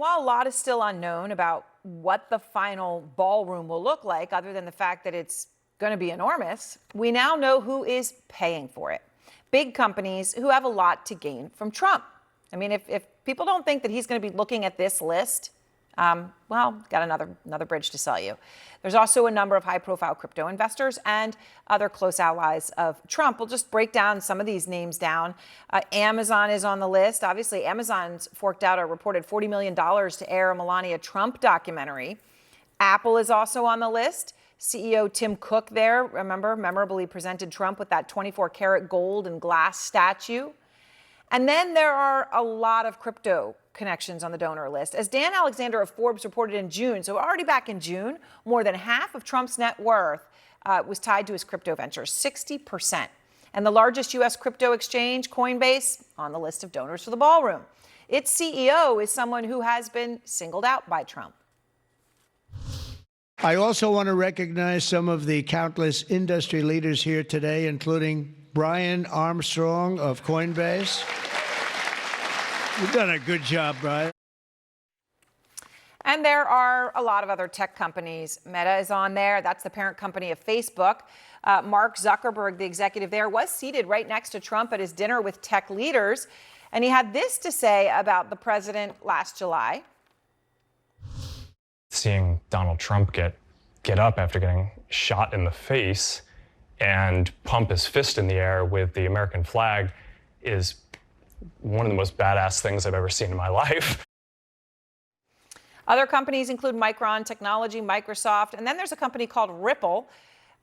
while a lot is still unknown about what the final ballroom will look like, other than the fact that it's going to be enormous, we now know who is paying for it. Big companies who have a lot to gain from Trump. I mean, if people don't think that he's going to be looking at this list, well, got another bridge to sell you. There's also a number of high-profile crypto investors and other close allies of Trump. We'll just break down some of these names down. Amazon is on the list. Obviously, Amazon's forked out a reported $40 million to air a Melania Trump documentary. Apple is also on the list. CEO Tim Cook there, remember, memorably presented Trump with that 24-karat gold and glass statue. And then there are a lot of crypto connections on the donor list. As Dan Alexander of Forbes reported in June, so already back in June, more than half of Trump's net worth was tied to his crypto ventures, 60%. And the largest U.S. crypto exchange, Coinbase, on the list of donors for the ballroom. Its CEO is someone who has been singled out by Trump. I also want to recognize some of the countless industry leaders here today, including Brian Armstrong of Coinbase. You've done a good job, Brian. And there are a lot of other tech companies. Meta is on there. That's the parent company of Facebook. Mark Zuckerberg, the executive there, was seated right next to Trump at his dinner with tech leaders. And he had this to say about the president last July. Seeing Donald Trump get up after getting shot in the face and pump his fist in the air with the American flag is one of the most badass things I've ever seen in my life. Other companies include Micron Technology, Microsoft, and then there's a company called Ripple.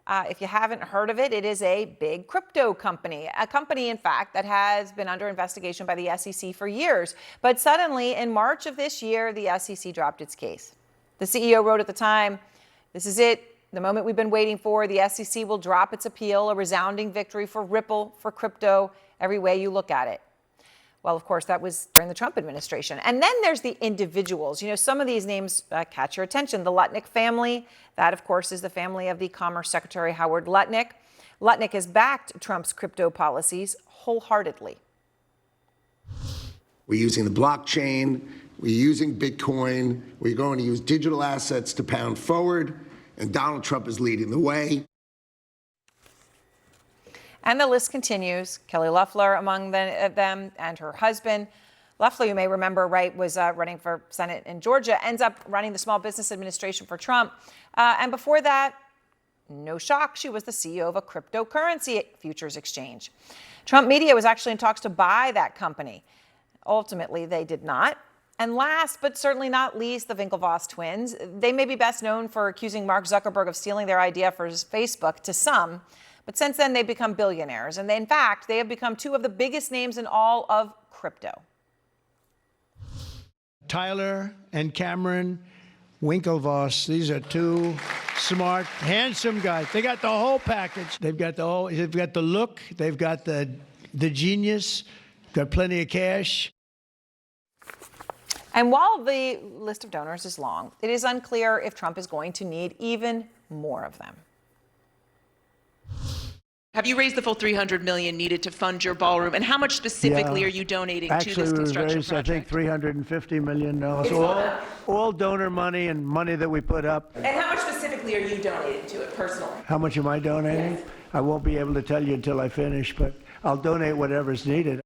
If you haven't heard of it, it is a big crypto company, a company, in fact, that has been under investigation by the SEC for years. But suddenly, in March of this year, the SEC dropped its case. The CEO wrote at the time, "This is it. The moment we've been waiting for. The SEC will drop its appeal, a resounding victory for Ripple, for crypto, every way you look at it." Well, of course, that was during the Trump administration. And then there's the individuals. You know, some of these names catch your attention. The Lutnick family, that, of course, is the family of the Commerce Secretary Howard Lutnick. Lutnick has backed Trump's crypto policies wholeheartedly. We're using the blockchain. We're using Bitcoin. We're going to use digital assets to pound forward. And Donald Trump is leading the way. And the list continues. Kelly Loeffler among them and her husband. Loeffler, you may remember, right, was running for Senate in Georgia, ends up running the Small Business Administration for Trump. And before that, no shock, she was the CEO of a cryptocurrency futures exchange. Trump Media was actually in talks to buy that company. Ultimately, they did not. And last, but certainly not least, the Winklevoss twins. They may be best known for accusing Mark Zuckerberg of stealing their idea for his Facebook to some. But since then, they've become billionaires. And in fact, they have become two of the biggest names in all of crypto. Tyler and Cameron Winklevoss. These are two smart, handsome guys. They got the whole package. They've got the look. They've got the genius. Got plenty of cash. And while the list of donors is long, it is unclear if Trump is going to need even more of them. Have you raised the full $300 million needed to fund your ballroom? And how much specifically are you donating to this construction raised, project? I think, $350 million. All donor money and money that we put up. And how much specifically are you donating to it personally? How much am I donating? Yes. I won't be able to tell you until I finish, but I'll donate whatever's needed.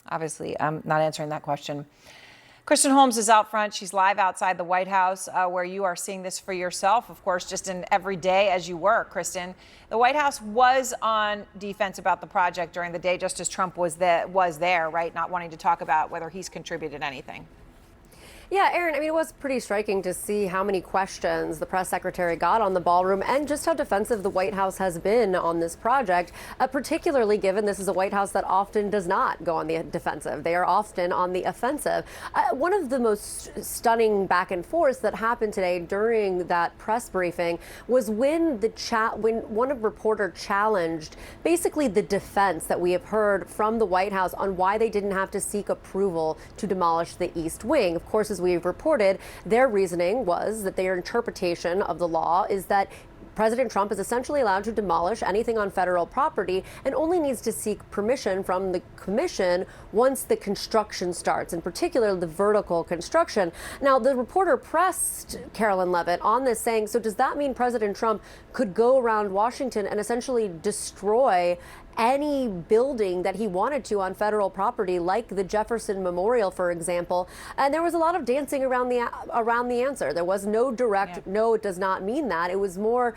Obviously, I'm not answering that question. Kristen Holmes is out front. She's live outside the White House, where you are seeing this for yourself, of course, just in every day as you work, Kristen. The White House was on defense about the project during the day, just as Trump was there, right? Not wanting to talk about whether he's contributed anything. Yeah, Aaron, I mean, it was pretty striking to see how many questions the press secretary got on the ballroom and just how defensive the White House has been on this project, particularly given this is a White House that often does not go on the defensive. They are often on the offensive. One of the most stunning back and forth that happened today during that press briefing was when one reporter challenged basically the defense that we have heard from the White House on why they didn't have to seek approval to demolish the East Wing. Of course, as we've reported, their reasoning was that their interpretation of the law is that President Trump is essentially allowed to demolish anything on federal property and only needs to seek permission from the commission once the construction starts, in particular the vertical construction. Now, the reporter pressed Carolyn Levitt on this, saying, so does that mean President Trump could go around Washington and essentially destroy any building that he wanted to on federal property, like the Jefferson Memorial, for example? And there was a lot of dancing around the answer. There was no direct, no, it does not mean that. It was more,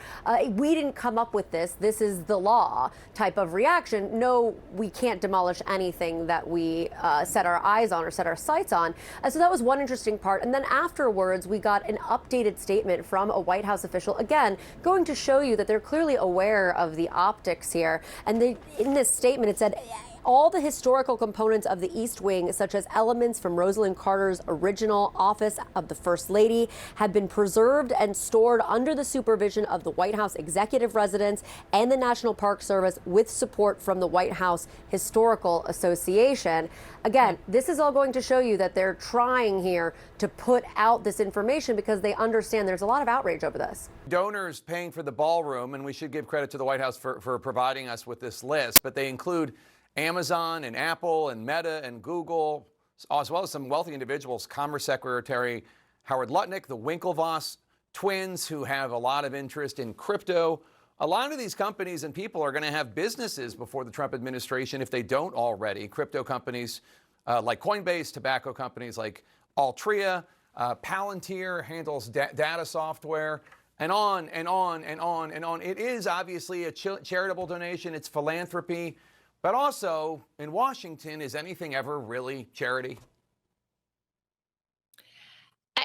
we didn't come up with this. This is the law type of reaction. No, we can't demolish anything that we set our eyes on or set our sights on. So that was one interesting part. And then afterwards, we got an updated statement from a White House official, again, going to show you that they're clearly aware of the optics here. And in this statement, it said, all the historical components of the East Wing, such as elements from Rosalind Carter's original office of the First Lady, have been preserved and stored under the supervision of the White House Executive Residence and the National Park Service, with support from the White House Historical Association. Again, this is all going to show you that they're trying here to put out this information because they understand there's a lot of outrage over this. Donors paying for the ballroom, and we should give credit to the White House for providing us with this list, but they include Amazon and Apple and Meta and Google, as well as some wealthy individuals. Commerce Secretary Howard Lutnick, the Winklevoss twins, who have a lot of interest in crypto. A lot of these companies and people are going to have businesses before the Trump administration, if they don't already. Crypto companies like Coinbase, tobacco companies like Altria, Palantir handles data software, and on and on and on and on. It is obviously a charitable donation. It's philanthropy. But also, in Washington, is anything ever really charity?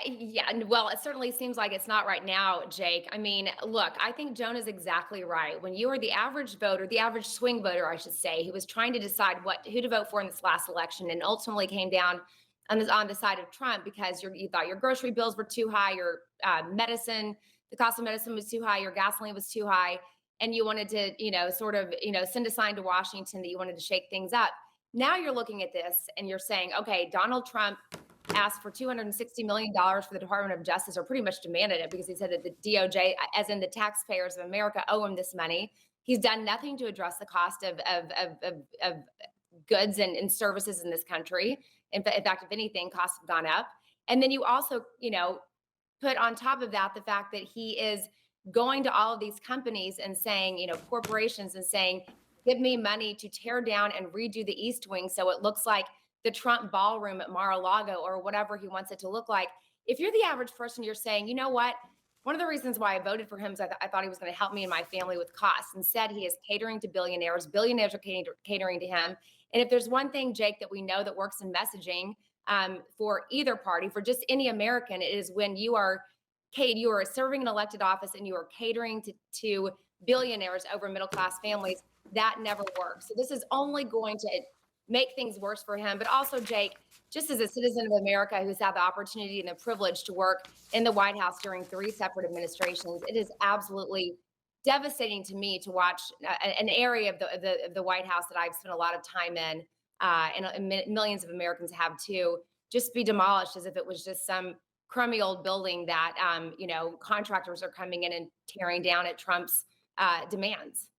Yeah, well, it certainly seems like it's not right now, Jake. I mean, look, I think Joan is exactly right. When you are the average voter, the average swing voter, I should say, who was trying to decide who to vote for in this last election, and ultimately came down on the side of Trump because you thought your grocery bills were too high, your medicine, the cost of medicine was too high, your gasoline was too high, and you wanted to, send a sign to Washington that you wanted to shake things up. Now you're looking at this and you're saying, okay, Donald Trump asked for $260 million for the Department of Justice, or pretty much demanded it, because he said that the DOJ, as in the taxpayers of America, owe him this money. He's done nothing to address the cost of goods and services in this country. In fact, if anything, costs have gone up. And then you also, put on top of that the fact that he is going to all of these companies and saying, corporations, and saying, give me money to tear down and redo the East Wing so it looks like the Trump ballroom at Mar-a-Lago or whatever he wants it to look like. If you're the average person, you're saying, you know what? One of the reasons why I voted for him is I thought he was going to help me and my family with costs. Instead, he is catering to billionaires. Billionaires are catering to him. And if there's one thing, Jake, that we know that works in messaging for either party, for just any American, it is when you are serving an elected office and you are catering to billionaires over middle-class families. That never works. So this is only going to make things worse for him. But also, Jake, just as a citizen of America who's had the opportunity and the privilege to work in the White House during 3 separate administrations, it is absolutely devastating to me to watch an area of the White House that I've spent a lot of time in, and millions of Americans have too, just be demolished as if it was just some crummy old building that contractors are coming in and tearing down at Trump's demands.